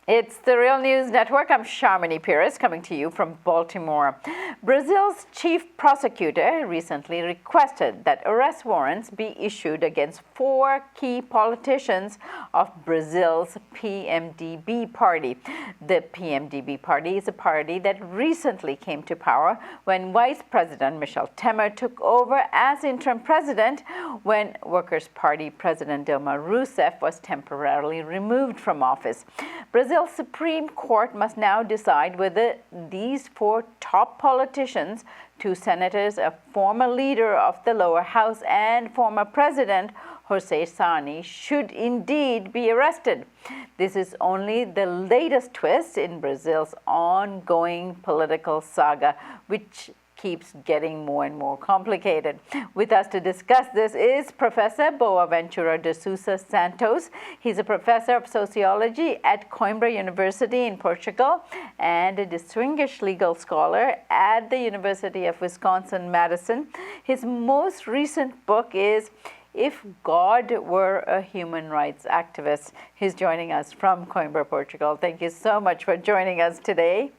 It's the Real News Network. I'm Sharmini Pires coming to you from Baltimore. Brazil's chief prosecutor recently requested that arrest warrants be issued against 4 key politicians of Brazil's PMDB party. The PMDB party is a party that recently came to power when Vice President Michel Temer took over as interim president when Workers' Party President Dilma Rousseff was temporarily removed from office. Brazil's Supreme Court must now decide whether these 4 top politicians, 2 senators, a former leader of the lower house, and former president José Sarney, should indeed be arrested. This is only the latest twist in Brazil's ongoing political saga, which keeps getting more and more complicated. With us to discuss this is Professor Bonaventura de Sousa Santos. He's a professor of sociology at Coimbra University in Portugal and a distinguished legal scholar at the University of Wisconsin-Madison. His most recent book is If God Were a Human Rights Activist. He's joining us from Coimbra, Portugal. Thank you so much for joining us today.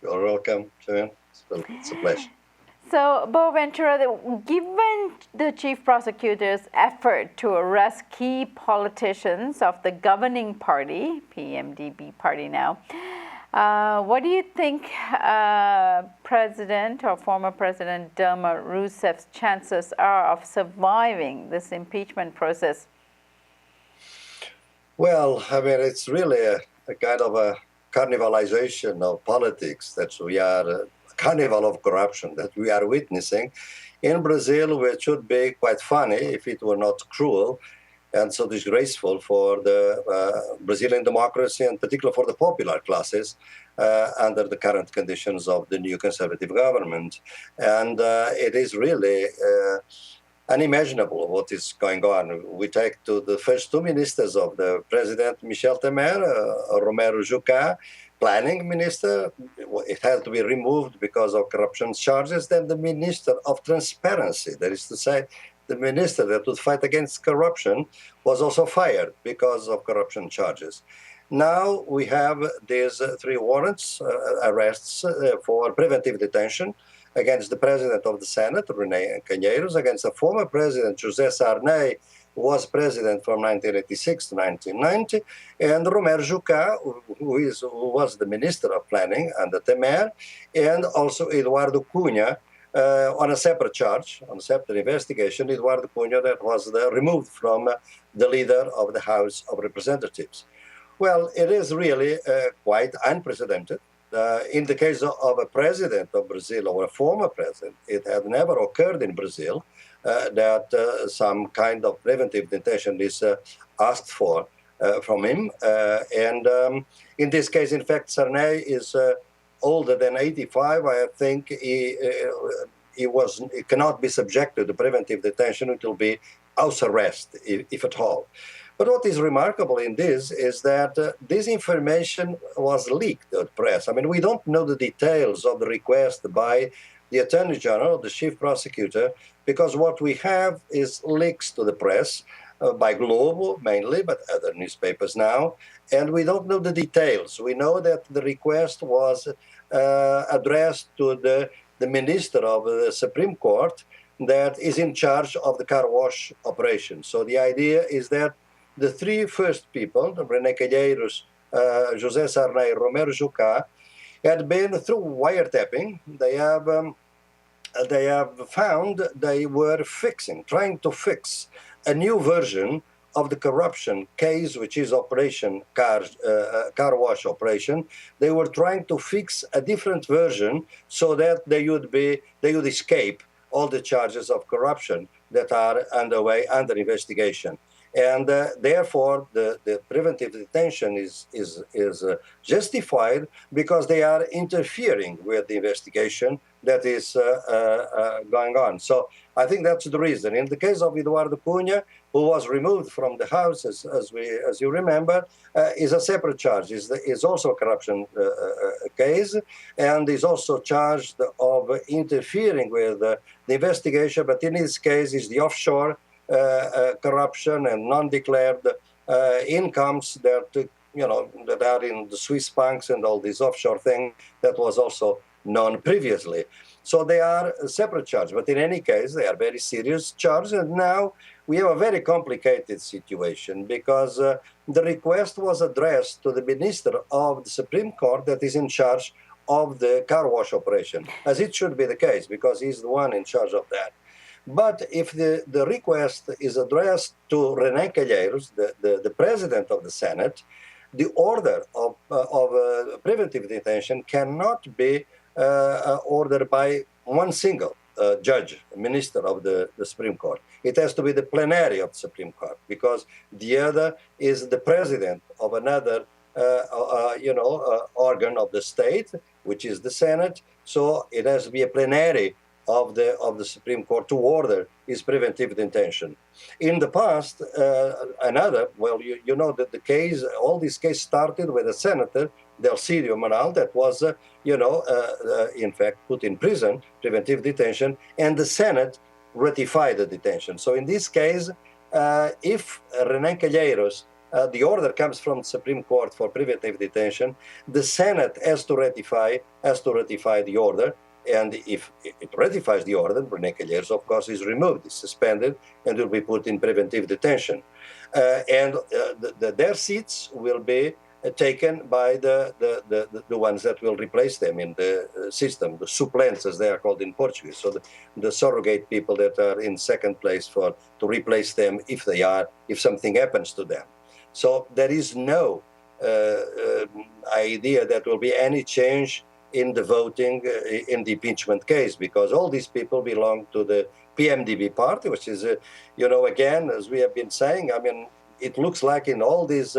You're welcome, Joanne. It's a pleasure. So, Bonaventura, given the chief prosecutor's effort to arrest key politicians of the governing party, PMDB party now, what do you think President or former President Dilma Rousseff's chances are of surviving this impeachment process? Well, I mean, it's really a kind of a carnivalization of politics that we are, carnival of corruption that we are witnessing in Brazil, which would be quite funny if it were not cruel and so disgraceful for the Brazilian democracy, and particularly for the popular classes under the current conditions of the new conservative government. And it is really unimaginable what is going on. We take to the first 2 ministers of the President Michel Temer, Romero Jucá, planning minister, it had to be removed because of corruption charges. Then the minister of transparency, that is to say, the minister that would fight against corruption, was also fired because of corruption charges. Now we have these 3 warrants, arrests for preventive detention against the president of the Senate, René Calheiros, against the former president, José Sarney, who was president from 1986 to 1990, and Romero Jucá, who was the Minister of Planning under Temer, and also Eduardo Cunha, on a separate charge, on a separate investigation, Eduardo Cunha that was removed from the leader of the House of Representatives. Well, it is really quite unprecedented. In the case of a president of Brazil or a former president, it had never occurred in Brazil that some kind of preventive detention is asked for from him. And in this case, in fact, Sarney is older than 85. I think he cannot be subjected to preventive detention. It will be house arrest, if at all. But what is remarkable in this is that this information was leaked to the press. I mean, we don't know the details of the request by the Attorney General, the Chief Prosecutor, because what we have is leaks to the press by Globo mainly, but other newspapers now, and we don't know the details. We know that the request was addressed to the Minister of the Supreme Court that is in charge of the car wash operation. So the idea is that the 3 first people, René Calheiros, José Sarney, Romero Jucá, had been through wiretapping. They have found they were trying to fix a new version of the corruption case, which is Operation Car Wash Operation. They were trying to fix a different version so that they would escape all the charges of corruption that are underway under investigation. And therefore, the preventive detention is justified because they are interfering with the investigation that is going on. So I think that's the reason. In the case of Eduardo Cunha, who was removed from the House, as you remember, is a separate charge. Is also a corruption case, and is also charged of interfering with the investigation. But in his case, is the offshore corruption and non-declared incomes that that are in the Swiss banks and all these offshore thing that was also known previously. So they are separate charges, but in any case, they are very serious charges. And now we have a very complicated situation because the request was addressed to the minister of the Supreme Court that is in charge of the car wash operation, as it should be the case, because he's the one in charge of that. But if the request is addressed to René Calheiros, the president of the Senate, the order of preventive detention cannot be ordered by one single judge, minister of the Supreme Court. It has to be the plenary of the Supreme Court, because the other is the president of another organ of the state, which is the Senate. So it has to be a plenary of the Supreme Court to order is preventive detention. In the past, you know that all these cases started with a senator, Delcidio Manal, that was, in fact, put in prison, preventive detention, and the Senate ratified the detention. So in this case, if René Calheiros, the order comes from the Supreme Court for preventive detention, the Senate has to ratify the order. And if it ratifies the order, René Calheiros, of course, is removed, is suspended, and will be put in preventive detention. Their seats will be taken by the ones that will replace them in the system, the supplants, as they are called in Portuguese. So the surrogate people that are in second place to replace them if something happens to them. So there is no idea that will be any change in the voting in the impeachment case, because all these people belong to the PMDB party, which is, again, as we have been saying, I mean, it looks like in all this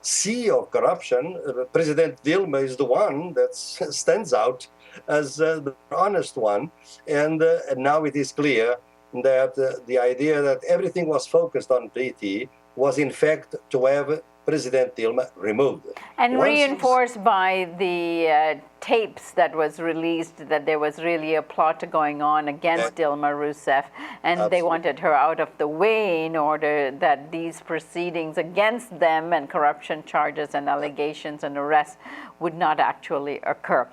sea of corruption, President Dilma is the one that stands out as the honest one. And now it is clear that the idea that everything was focused on PT was, in fact, to have President Dilma removed. And reinforced by the tapes that was released that there was really a plot going on against Dilma Rousseff, and Absolutely. They wanted her out of the way in order that these proceedings against them and corruption charges and allegations and arrests would not actually occur.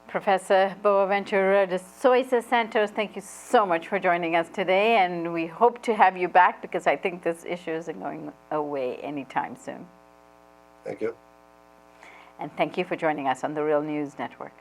Professor Bonaventura de Sousa Santos, thank you so much for joining us today, and we hope to have you back because I think this issue isn't going away anytime soon. Thank you. And thank you for joining us on the Real News Network.